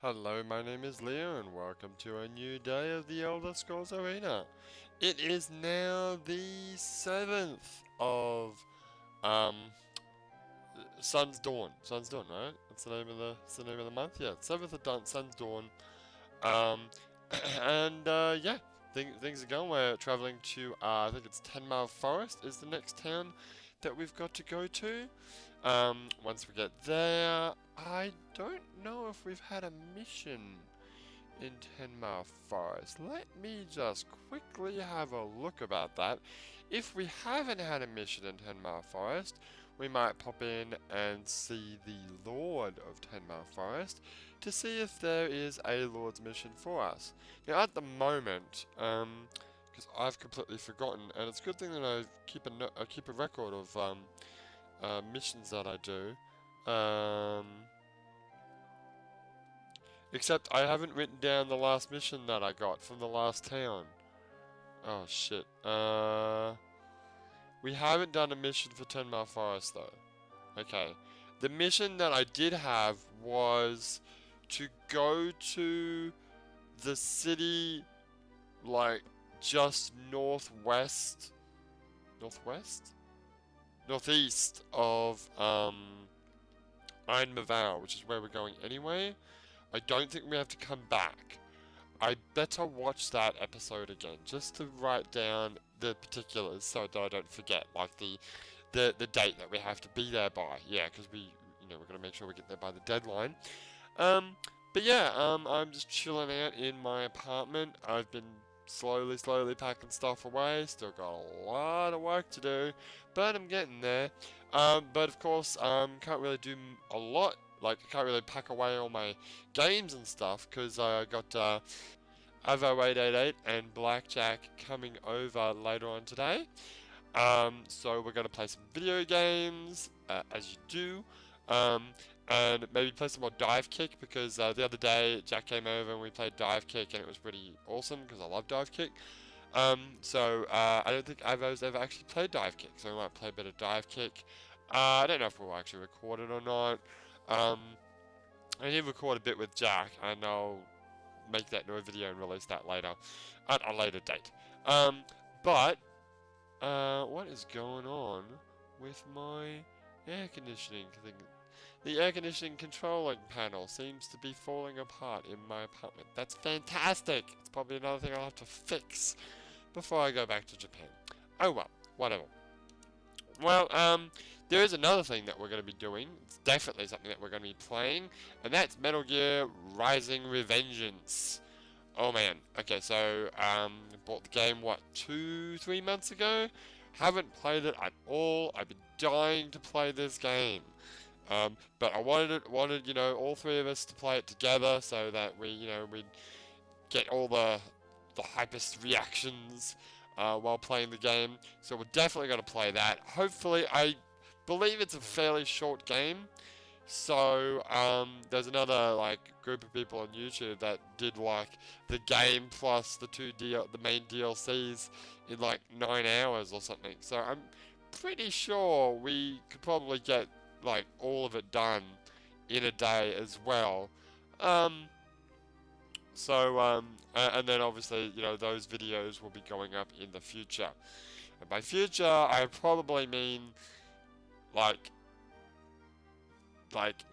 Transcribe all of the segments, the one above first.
Hello, my name is Leo, and welcome to a new day of the Elder Scrolls Arena. It is now the 7th of, um, Sun's Dawn. Sun's Dawn, right? That's the name of the month? Yeah, 7th of Sun's Dawn. Um, and, yeah, things are going. We're traveling to, I think it's 10 Mile Forest is the next town that we've got to go to. Once we get there, I don't know if we've had a mission in 10 Mile Forest. Let me just quickly have a look about that. If we haven't had a mission in 10 Mile Forest, we might pop in and see the Lord of 10 Mile Forest to see if there is a Lord's mission for us. Now, at the moment, because I've completely forgotten, and it's a good thing that I keep a record of missions that I do. Except I haven't written down the last mission that I got from the last town. Oh shit. We haven't done a mission for 10 Mile Forest though. Okay. The mission that I did have was to go to the city, like, just northwest of, Iron Maval, which is where we're going anyway. I don't think we have to come back. I better watch that episode again, just to write down the particulars so that I don't forget, like the date that we have to be there by. Yeah, because we're gonna make sure we get there by the deadline. But yeah, I'm just chilling out in my apartment. I've been slowly packing stuff away. Still got a lot of work to do, but I'm getting there. But of course, can't really do a lot. Like, I can't really pack away all my games and stuff because I got Avo 888 and Blackjack coming over later on today. So we're gonna play some video games, as you do. And maybe play some more Dive Kick because the other day Jack came over and we played Dive Kick and it was pretty awesome because I love Dive Kick. So I don't think Avo's ever actually played Dive Kick, so we might play a bit of Dive Kick. I don't know if we'll actually record it or not. I did record a bit with Jack, and I'll make that into a video and release that later, at a later date. But what is going on with my air conditioning thing? The air conditioning controlling panel seems to be falling apart in my apartment. That's fantastic! It's probably another thing I'll have to fix before I go back to Japan. Oh well, whatever. Well, there is another thing that we're going to be doing. It's definitely something that we're going to be playing, and that's Metal Gear Rising Revengeance. Oh man. Okay, so, bought the game, what, 2-3 months ago? Haven't played it at all. I've been dying to play this game. But I wanted, all three of us to play it together so that we'd get all the hypest reactions while playing the game. So we're definitely going to play that. Hopefully, I believe it's a fairly short game. So there's another group of people on YouTube that did the game plus the main DLCs in 9 hours or something. So I'm pretty sure we could probably get all of it done in a day as well. And then obviously, those videos will be going up in the future. And by future, I probably mean, like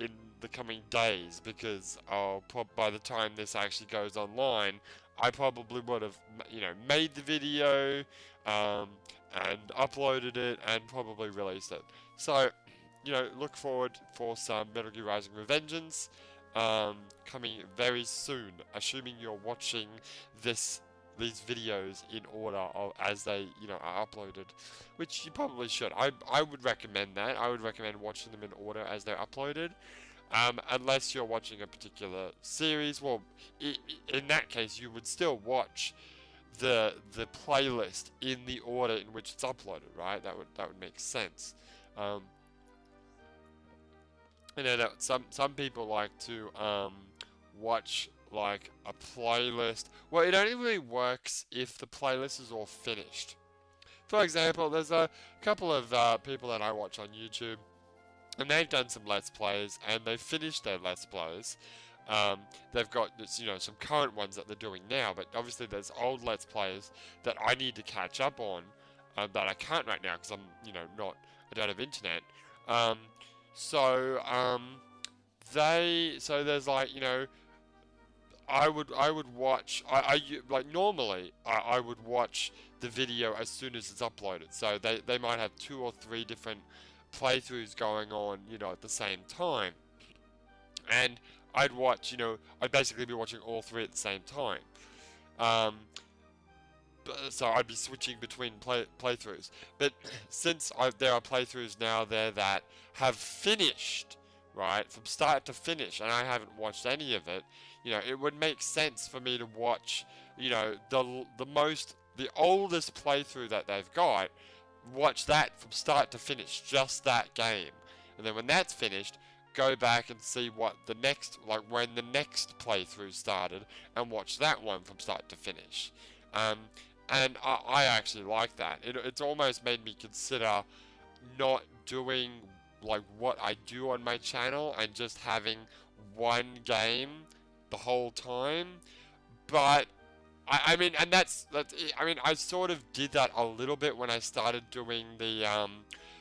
in the coming days, because by the time this actually goes online, I probably would have, made the video, and uploaded it, and probably released it. So, look forward for some Metal Gear Rising Revengeance, coming very soon, assuming you're watching these videos in order as they are uploaded, which you probably should. I would recommend that. I would recommend watching them in order as they're uploaded, unless you're watching a particular series. Well, in that case, you would still watch the playlist in the order in which it's uploaded, right? That would make sense. I know that some people like to watch a playlist. Well, it only really works if the playlist is all finished. For example, there's a couple of people that I watch on YouTube, and they've done some Let's Plays, and they've finished their Let's Plays. They've got this, some current ones that they're doing now, but obviously there's old Let's Plays that I need to catch up on, that I can't right now because I'm, I don't have internet. Um, so, there's like, I would watch, like normally, I would watch the video as soon as it's uploaded. So they might have 2 or 3 different playthroughs going on, at the same time. And I'd watch, I'd basically be watching all 3 at the same time. So I'd be switching between playthroughs. But since there are playthroughs now there that have finished, right, from start to finish, and I haven't watched any of it, it would make sense for me to watch, the oldest playthrough that they've got, watch that from start to finish, just that game. And then when that's finished, go back and see what the next, like when the next playthrough started, and watch that one from start to finish. And I actually like that. It's almost made me consider not doing like what I do on my channel and just having one game the whole time. But I mean, and I mean, I sort of did that a little bit when I started doing the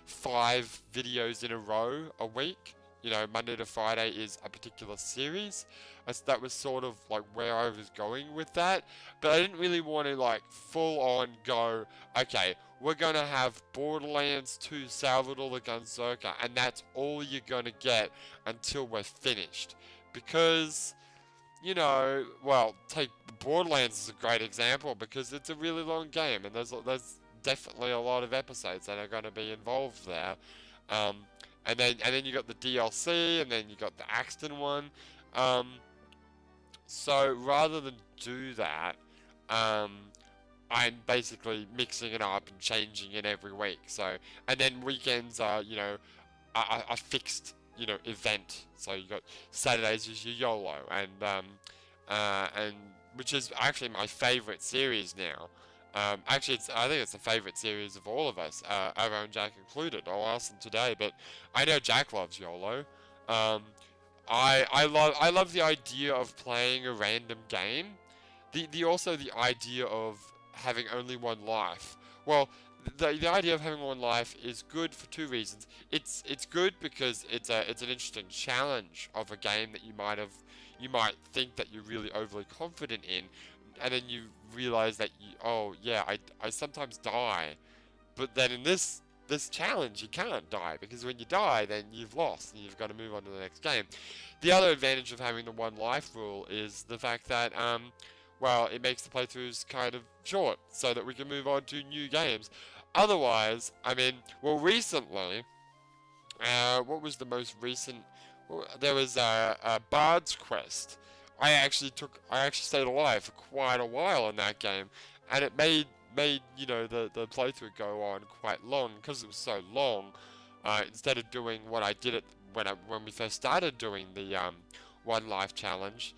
5 videos in a row a week. Monday to Friday is a particular series. That was sort of like where I was going with that. But I didn't really want to like full on go, okay, we're going to have Borderlands 2 Salvador the Gunzerker, and that's all you're going to get until we're finished. Because, well, take Borderlands as a great example, because it's a really long game, and there's definitely a lot of episodes that are going to be involved there. And then you got the DLC, and then you got the Axton one. So rather than do that, I'm basically mixing it up and changing it every week. So, and then weekends are, a fixed, event. So you got Saturdays is your YOLO, and which is actually my favorite series now. Actually, I think it's the favorite series of all of us, Arrow and Jack included. I'll ask them today, but I know Jack loves YOLO. I love the idea of playing a random game. Also the idea of having only one life. Well, the idea of having one life is good for 2 reasons. It's good because it's an interesting challenge of a game that you might think that you're really overly confident in, and then you realize that I sometimes die, but then in this challenge you can't die, because when you die then you've lost and you've got to move on to the next game. The other advantage of having the 1 life rule is the fact that well, it makes the playthroughs kind of short so that we can move on to new games. Otherwise, I mean, well, recently, what was the most recent? Well, there was a Bard's Quest. I actually stayed alive for quite a while in that game, and it made the playthrough go on quite long because it was so long. Instead of doing what I did when we first started doing the 1 life challenge,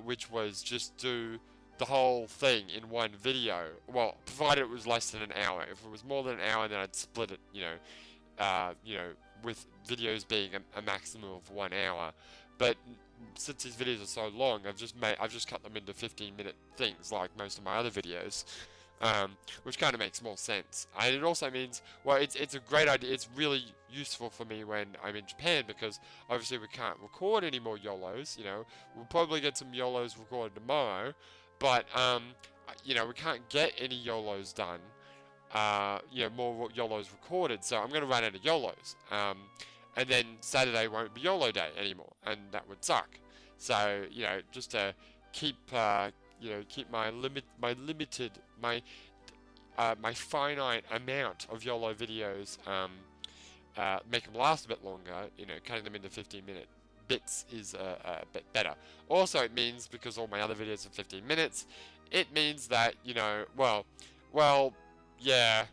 which was just do the whole thing in one video. Well, provided it was less than an hour. If it was more than an hour, then I'd split it. With videos being a maximum of 1 hour. But since these videos are so long, I've just cut them into 15-minute things, like most of my other videos, which kind of makes more sense. And it also means, well, it's a great idea. It's really useful for me when I'm in Japan, because obviously we can't record any more YOLOs. We'll probably get some YOLOs recorded tomorrow, but we can't get any YOLOs done. More YOLOs recorded, so I'm going to run out of YOLOs. And then Saturday won't be YOLO day anymore, and that would suck. So, just to keep my finite amount of YOLO videos, make them last a bit longer, cutting them into 15-minute bits is a bit better. Also, it means, because all my other videos are 15 minutes, it means that, yeah,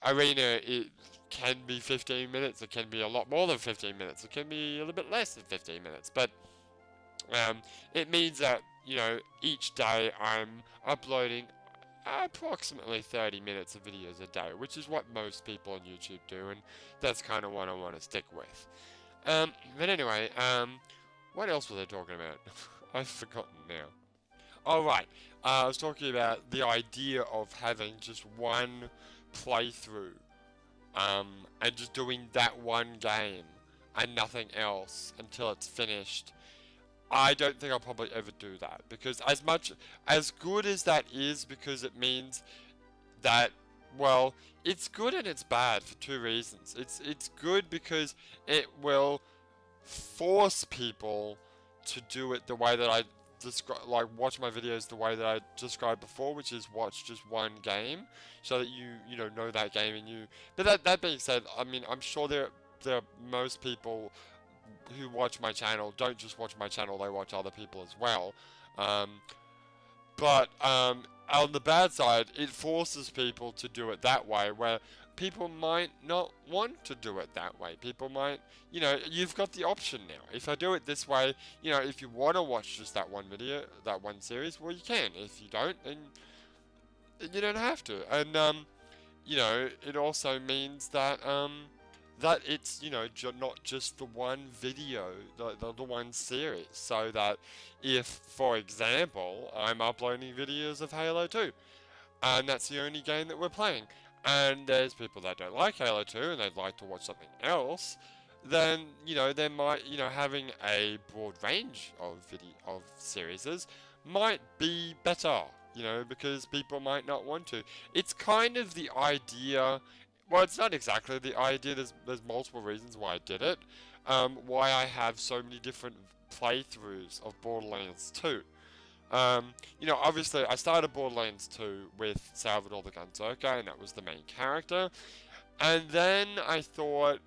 Arena, it can be 15 minutes, it can be a lot more than 15 minutes, it can be a little bit less than 15 minutes, but it means that, each day I'm uploading approximately 30 minutes of videos a day, which is what most people on YouTube do, and that's kind of what I want to stick with. But anyway, What else was I talking about? I've forgotten now. Oh, right. I was talking about the idea of having just one playthrough, and just doing that one game and nothing else until it's finished. I don't think I'll probably ever do that, because as good as that is, because it means that, well, it's good and it's bad for two reasons. It's good because it will force people to do it the way that I describe, like watch my videos the way that I described before, which is watch just one game, so that you know that game and you. But that being said, I mean, I'm sure there are most people who watch my channel don't just watch my channel; they watch other people as well. But on the bad side, it forces people to do it that way, where people might not want to do it that way. People might, you've got the option now. If I do it this way, if you want to watch just that one video, that one series, well, you can. If you don't, then you don't have to. And, it also means that, that it's, not just the one video, the one series. So that if, for example, I'm uploading videos of Halo 2, and that's the only game that we're playing, and there's people that don't like Halo 2 and they'd like to watch something else, then, they might, having a broad range of series might be better, because people might not want to. It's kind of the idea. Well, it's not exactly the idea. There's multiple reasons why I did it. Why I have so many different playthroughs of Borderlands 2. Obviously, I started Borderlands 2 with Salvador the Gunzerker, and that was the main character. And then I thought,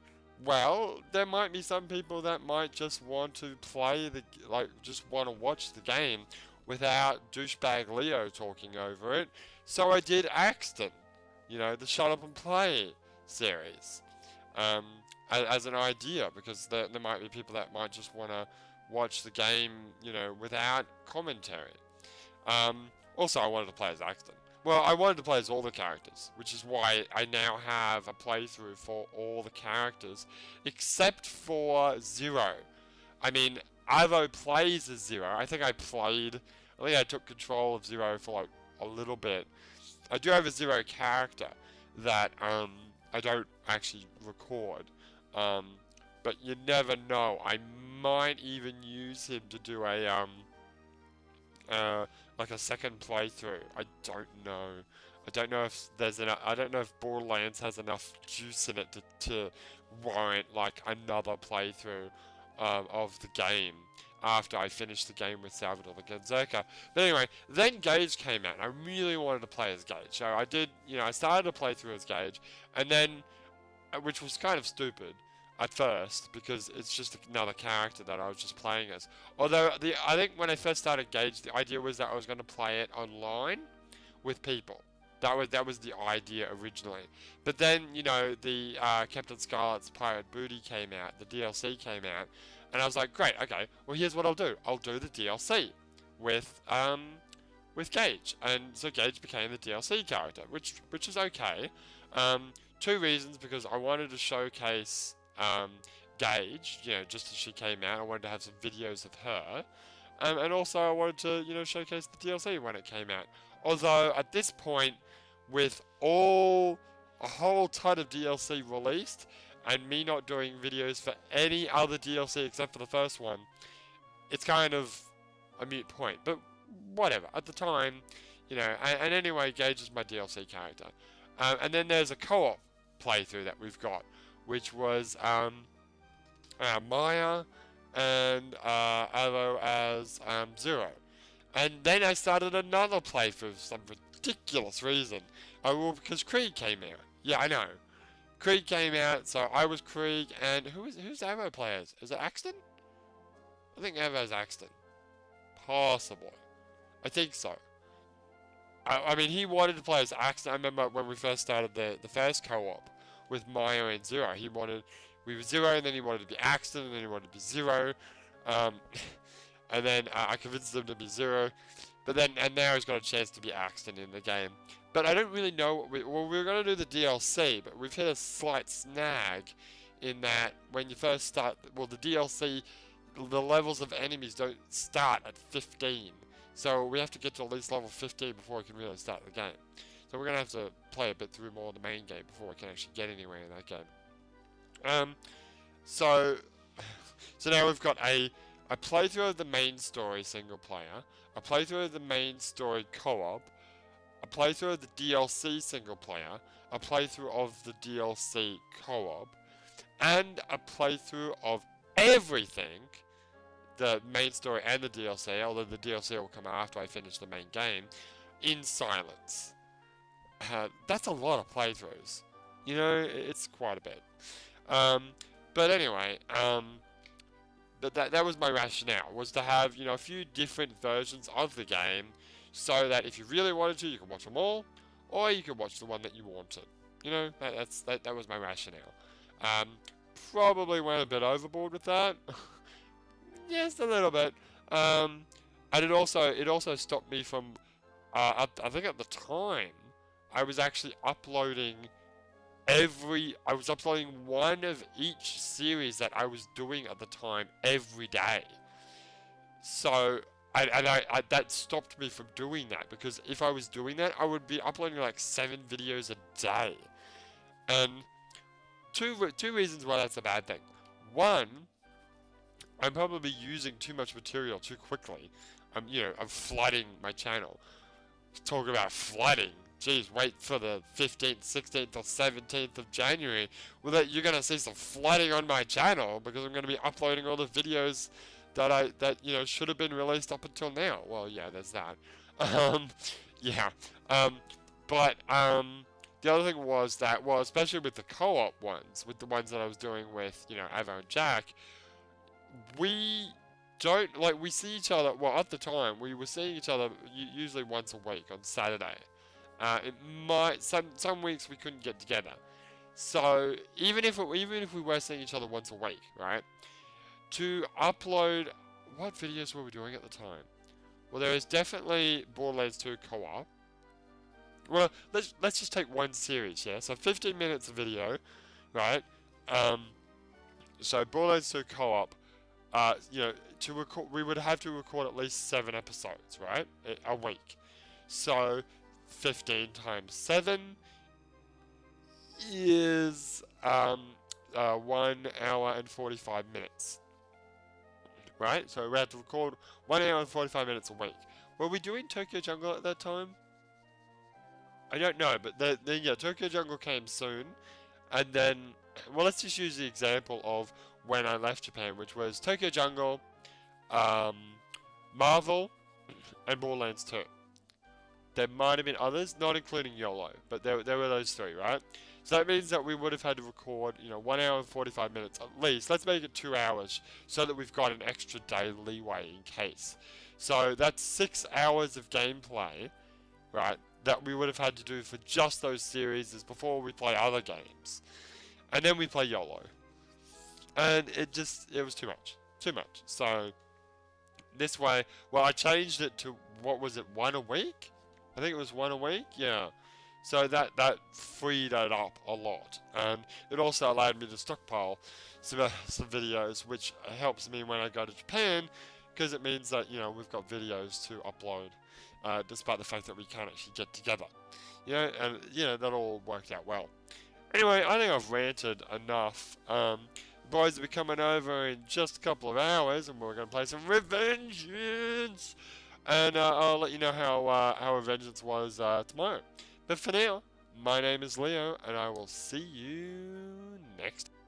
well, there might be some people that might just want to just want to watch the game without douchebag Leo talking over it. So I did Axton, the Shut Up and Play series, as an idea, because there might be people that might just want to watch the game, without commentary. Also, I wanted to play as Axton. Well, I wanted to play as all the characters, which is why I now have a playthrough for all the characters, except for Zero. I mean, Ivo plays as Zero. I think I took control of Zero for, a little bit. I do have a Zero character that, I don't actually record. But you never know. I might even use him to do a second playthrough. I don't know. I don't know if I don't know if Borderlands has enough juice in it to warrant another playthrough of the game after I finished the game with Salvador the Gunzerker. But anyway, then Gage came out. I really wanted to play as Gage, so I did. I started a playthrough as Gage, and then, which was kind of stupid at first, because it's just another character that I was just playing as. Although, I think when I first started Gage, the idea was that I was going to play it online with people. That was the idea originally. But then, the Captain Scarlet's Pirate Booty came out, the DLC came out, and I was like, great, okay, well here's what I'll do. I'll do the DLC with Gage. And so Gage became the DLC character, which is okay. Two reasons: because I wanted to showcase Gage, just as she came out. I wanted to have some videos of her, and also I wanted to, showcase the DLC when it came out. Although at this point, with a whole ton of DLC released, and me not doing videos for any other DLC except for the first one, it's kind of a moot point. But whatever. At the time, and anyway, Gage is my DLC character. And then there's a co-op playthrough that we've got, which was Maya and Avo as Zero. And then I started another playthrough for some ridiculous reason. Because Krieg came out. Yeah, I know. Krieg came out, so I was Krieg, and who's Avo players? Is it Axton? I think Avo's Axton. Possibly. I think so. I mean, he wanted to play as Axton. I remember when we first started the first co-op with Maya and Zero. We were Zero, and then he wanted to be Axton, and then he wanted to be Zero. And then I convinced him to be Zero. And now he's got a chance to be Axton in the game. But I don't really know we were going to do the DLC, but we've hit a slight snag in that when you first start, the DLC, the levels of enemies don't start at 15. So we have to get to at least level 15 before we can really start the game. So we're going to have to play a bit through more of the main game before we can actually get anywhere in that game. So now we've got a playthrough of the main story single player, a playthrough of the main story co-op, a playthrough of the DLC single player, a playthrough of the DLC co-op, and a playthrough of everything, the main story and the DLC, although the DLC will come after I finish the main game, in silence. That's a lot of playthroughs. You know, it's quite a bit. But anyway, that was my rationale, was to have, you know, a few different versions of the game, so that if you really wanted to, you can watch them all, or you can watch the one that you wanted. You know, that was my rationale. Probably went a bit overboard with that. Just a little bit. And it also stopped me from, I think at the time, I was actually uploading one of each series that I was doing at the time every day. So, that stopped me from doing that, because if I was doing that, I would be uploading like 7 videos a day. And two reasons why that's a bad thing. One, I'm probably using too much material too quickly. I'm flooding my channel. Talk about flooding. Jeez, wait for the 15th, 16th, or 17th of January. Well, you're gonna see some flooding on my channel, because I'm gonna be uploading all the videos that should have been released up until now. Well, yeah, there's that. But the other thing was that, well, especially with the co-op ones, with the ones that I was doing with, Avo and Jack, we see each other, well, at the time, we were seeing each other usually once a week on Saturday. Some weeks we couldn't get together. So, even if we were seeing each other once a week, right? To upload, what videos were we doing at the time? Well, there is definitely Borderlands 2 co-op. Well, let's just take one series, yeah? So 15 minutes of video, right? So Borderlands 2 co-op, to record, we would have to record at least 7 episodes, right? A week. So 15 times 7 is 1 hour and 45 minutes. Right? So we had to record 1 hour and 45 minutes a week. Were we doing Tokyo Jungle at that time? I don't know, but then Tokyo Jungle came soon, and then, well, let's just use the example of when I left Japan, which was Tokyo Jungle, Marvel, and Borderlands 2. There might have been others, not including YOLO, but there were those 3, right? So that means that we would have had to record, 1 hour and 45 minutes at least. Let's make it 2 hours, so that we've got an extra day leeway in case. So that's 6 hours of gameplay, right, that we would have had to do for just those series before we play other games. And then we play YOLO. And it was too much. Too much. So, this way, well, I changed it to, what was it, 1 a week? I think it was 1 a week, yeah. So that freed it up a lot. And it also allowed me to stockpile some videos, which helps me when I go to Japan, because it means that, we've got videos to upload. Despite the fact that we can't actually get together. And, that all worked out well. Anyway, I think I've ranted enough. The boys will be coming over in just a couple of hours, and we're going to play some Revengence! And I'll let you know how Revengence was tomorrow. But for now, my name is Leo, and I will see you next time.